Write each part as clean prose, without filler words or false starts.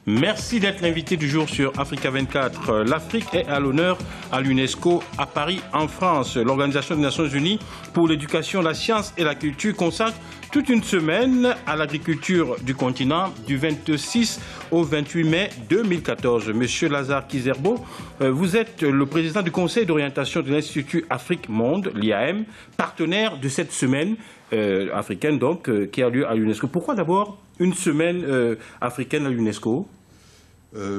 Merci d'être l'invité du jour sur Africa 24. L'Afrique est à l'honneur à l'UNESCO à Paris, en France. L'Organisation des Nations Unies pour l'éducation, la science et la culture consacre toute une semaine à l'agriculture du continent du 26 au 28 mai 2014. Monsieur Lazare Kizerbo, vous êtes le président du conseil d'orientation de l'Institut Afrique Monde, l'IAM, partenaire de cette semaine africaine donc, qui a lieu à l'UNESCO. Pourquoi d'abord une semaine africaine à l'UNESCO?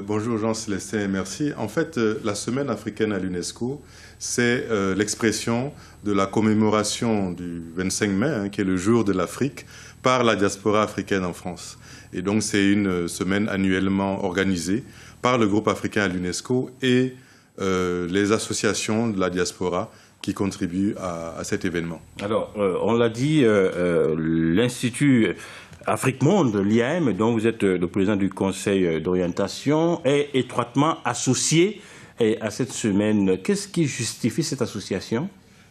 Bonjour Jean-Célestin, merci. En fait, la semaine africaine à l'UNESCO, c'est l'expression de la commémoration du 25 mai, qui est le jour de l'Afrique, par la diaspora africaine en France. Et donc, c'est une semaine annuellement organisée par le groupe africain à l'UNESCO et les associations de la diaspora qui contribuent à cet événement. Alors, on l'a dit, l'Institut Afrique Monde, l'IAM, dont vous êtes le président du conseil d'orientation, est étroitement associé à cette semaine. Qu'est-ce qui justifie cette association?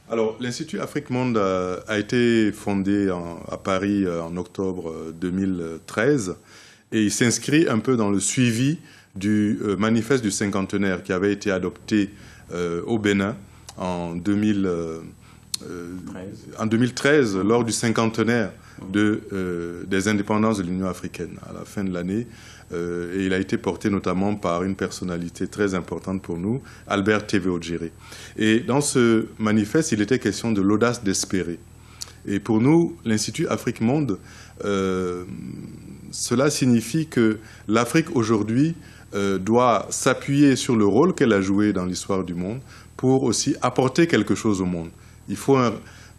Alors, l'Institut Afrique Monde a été fondé à Paris en octobre 2013 et il s'inscrit un peu dans le suivi du manifeste du cinquantenaire qui avait été adopté au Bénin en 2013 lors du cinquantenaire des indépendances de l'Union africaine à la fin de l'année. Et il a été porté notamment par une personnalité très importante pour nous, Albert Tévé-Odjéré. Et dans ce manifeste, il était question de l'audace d'espérer. Et pour nous, l'Institut Afrique Monde, cela signifie que l'Afrique aujourd'hui doit s'appuyer sur le rôle qu'elle a joué dans l'histoire du monde pour aussi apporter quelque chose au monde. Il faut un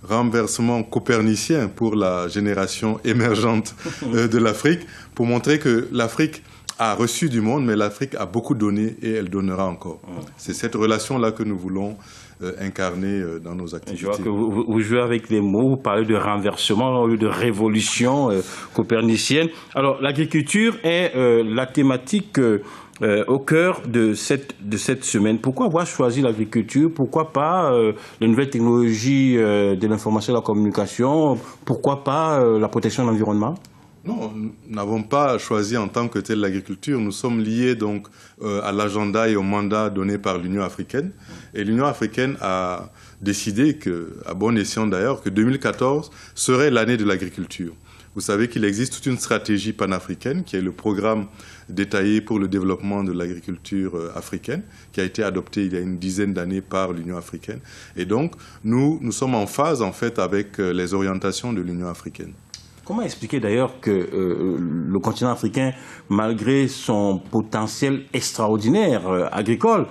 renversement copernicien pour la génération émergente de l'Afrique, pour montrer que l'Afrique a reçu du monde, mais l'Afrique a beaucoup donné et elle donnera encore. C'est cette relation-là que nous voulons incarner dans nos activités. Je vois que vous jouez avec les mots, vous parlez de renversement au lieu de révolution copernicienne. Alors, l'agriculture est la thématique au cœur de cette semaine. Pourquoi avoir choisi l'agriculture? Pourquoi pas les nouvelles technologies de l'information et de la communication? Pourquoi pas la protection de l'environnement? Non, nous n'avons pas choisi en tant que tel l'agriculture. Nous sommes liés donc à l'agenda et au mandat donné par l'Union africaine. Et l'Union africaine a décidé, à bon escient d'ailleurs, que 2014 serait l'année de l'agriculture. Vous savez qu'il existe toute une stratégie panafricaine qui est le programme détaillé pour le développement de l'agriculture africaine, qui a été adopté il y a une dizaine d'années par l'Union africaine. Et donc, nous sommes en phase en fait avec les orientations de l'Union africaine. Comment expliquer d'ailleurs que le continent africain, malgré son potentiel extraordinaire agricole,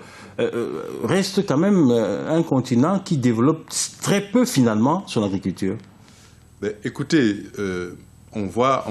reste quand même un continent qui développe très peu finalement son agriculture? Écoutez, on voit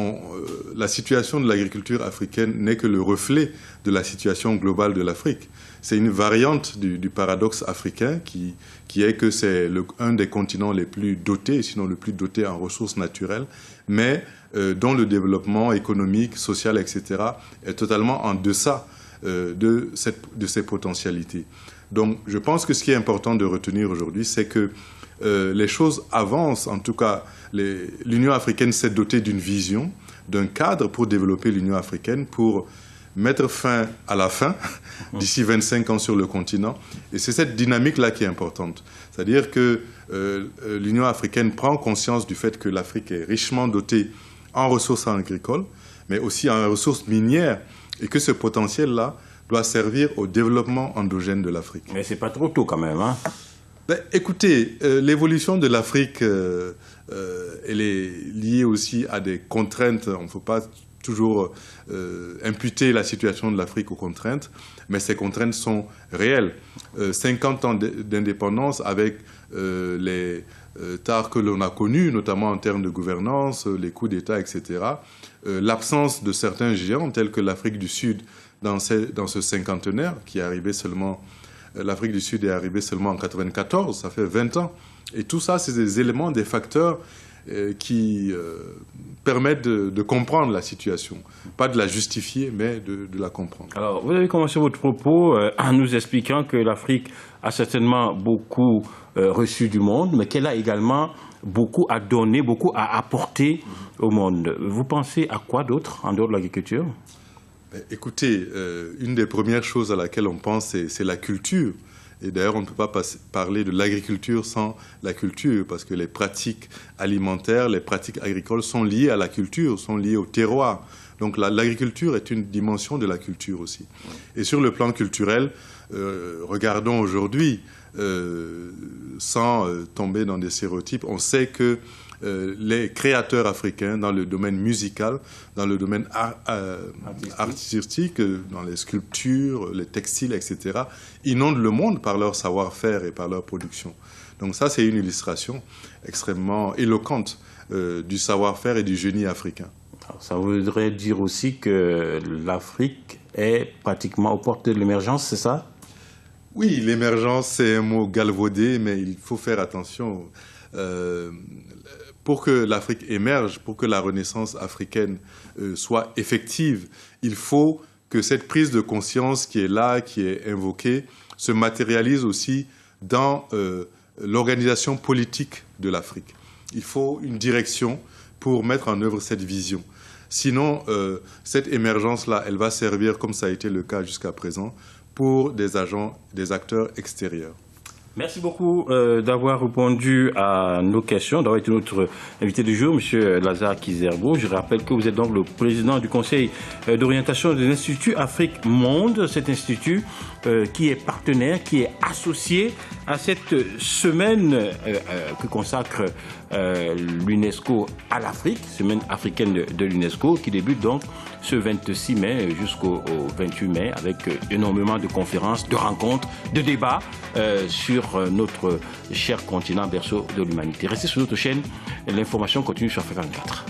la situation de l'agriculture africaine n'est que le reflet de la situation globale de l'Afrique. C'est une variante du paradoxe africain qui est que c'est un des continents les plus dotés, sinon le plus doté en ressources naturelles, mais dont le développement économique, social, etc. est totalement en deçà de ces potentialités. Donc je pense que ce qui est important de retenir aujourd'hui, c'est que les choses avancent. En tout cas, l'Union africaine s'est dotée d'une vision, d'un cadre pour développer l'Union africaine, pour mettre fin à la faim d'ici 25 ans sur le continent. Et c'est cette dynamique-là qui est importante. C'est-à-dire que l'Union africaine prend conscience du fait que l'Afrique est richement dotée en ressources agricoles, mais aussi en ressources minières, et que ce potentiel-là doit servir au développement endogène de l'Afrique. Mais c'est pas trop tôt quand même, hein? Écoutez, l'évolution de l'Afrique, elle est liée aussi à des contraintes. On ne faut pas toujours imputer la situation de l'Afrique aux contraintes, mais ces contraintes sont réelles. 50 ans d'indépendance avec les tares que l'on a connus, notamment en termes de gouvernance, les coups d'État, etc. L'absence de certains géants tels que l'Afrique du Sud dans ce cinquantenaire qui est arrivé seulement... L'Afrique du Sud est arrivée seulement en 1994, ça fait 20 ans. Et tout ça, c'est des éléments, des facteurs qui permettent de comprendre la situation. Pas de la justifier, mais de la comprendre. Alors, vous avez commencé votre propos en nous expliquant que l'Afrique a certainement beaucoup reçu du monde, mais qu'elle a également beaucoup à donner, beaucoup à apporter au monde. Vous pensez à quoi d'autre, en dehors de l'agriculture? Écoutez, une des premières choses à laquelle on pense, c'est la culture. Et d'ailleurs, on ne peut pas parler de l'agriculture sans la culture, parce que les pratiques alimentaires, les pratiques agricoles sont liées à la culture, sont liées au terroir. Donc l'agriculture est une dimension de la culture aussi. Et sur le plan culturel, regardons aujourd'hui, sans tomber dans des stéréotypes, on sait que les créateurs africains dans le domaine musical, dans le domaine artistique, dans les sculptures, les textiles, etc., inondent le monde par leur savoir-faire et par leur production. Donc ça, c'est une illustration extrêmement éloquente du savoir-faire et du génie africain. Alors, ça voudrait dire aussi que l'Afrique est pratiquement aux portes de l'émergence, c'est ça? Oui, l'émergence, c'est un mot galvaudé, mais il faut faire attention. Pour que l'Afrique émerge, pour que la renaissance africaine soit effective, il faut que cette prise de conscience qui est là, qui est invoquée, se matérialise aussi dans l'organisation politique de l'Afrique. Il faut une direction pour mettre en œuvre cette vision. Sinon, cette émergence-là, elle va servir, comme ça a été le cas jusqu'à présent, pour des agents, des acteurs extérieurs. Merci beaucoup d'avoir répondu à nos questions, d'avoir été notre invité du jour, M. Lazare Kizerbo. Je rappelle que vous êtes donc le président du conseil d'orientation de l'Institut Afrique Monde, cet institut qui est partenaire, qui est associé à cette semaine que consacre l'UNESCO à l'Afrique, semaine africaine de l'UNESCO, qui débute donc ce 26 mai jusqu'au 28 mai avec énormément de conférences, de rencontres, de débats sur notre cher continent berceau de l'humanité. Restez sur notre chaîne, l'information continue sur Africa 24.